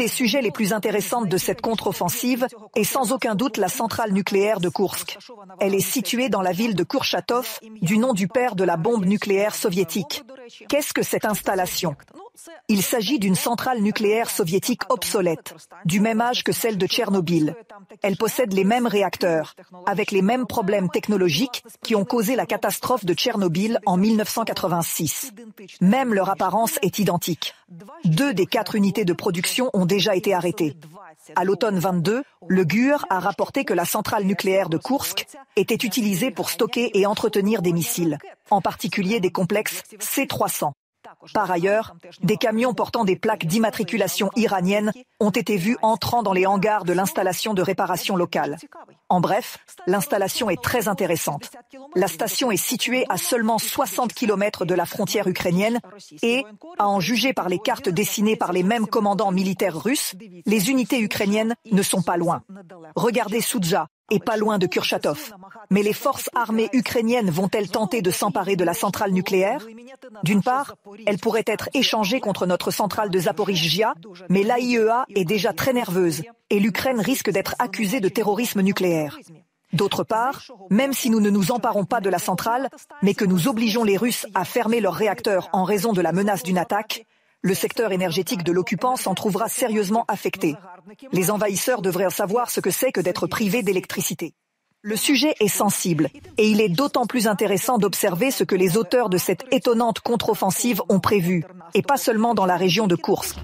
des sujets les plus intéressants de cette contre-offensive est sans aucun doute la centrale nucléaire de Koursk. Elle est située dans la ville de Kurchatov, du nom du père de la bombe nucléaire soviétique. Qu'est-ce que cette installation ? Il s'agit d'une centrale nucléaire soviétique obsolète, du même âge que celle de Tchernobyl. Elle possède les mêmes réacteurs, avec les mêmes problèmes technologiques qui ont causé la catastrophe de Tchernobyl en 1986. Même leur apparence est identique. 2 des 4 unités de production ont déjà été arrêtées. À l'automne 22, le GUR a rapporté que la centrale nucléaire de Koursk était utilisée pour stocker et entretenir des missiles, en particulier des complexes C-300. Par ailleurs, des camions portant des plaques d'immatriculation iraniennes ont été vus entrant dans les hangars de l'installation de réparation locale. En bref, l'installation est très intéressante. La station est située à seulement 60 km de la frontière ukrainienne et, à en juger par les cartes dessinées par les mêmes commandants militaires russes, les unités ukrainiennes ne sont pas loin. Regardez Soudja, et pas loin de Kurchatov. Mais les forces armées ukrainiennes vont-elles tenter de s'emparer de la centrale nucléaire ? D'une part, elle pourrait être échangée contre notre centrale de Zaporijjia, mais l'AIEA est déjà très nerveuse et l'Ukraine risque d'être accusée de terrorisme nucléaire. D'autre part, même si nous ne nous emparons pas de la centrale, mais que nous obligeons les Russes à fermer leurs réacteurs en raison de la menace d'une attaque, le secteur énergétique de l'occupant s'en trouvera sérieusement affecté. Les envahisseurs devraient savoir ce que c'est que d'être privés d'électricité. Le sujet est sensible et il est d'autant plus intéressant d'observer ce que les auteurs de cette étonnante contre-offensive ont prévu, et pas seulement dans la région de Koursk.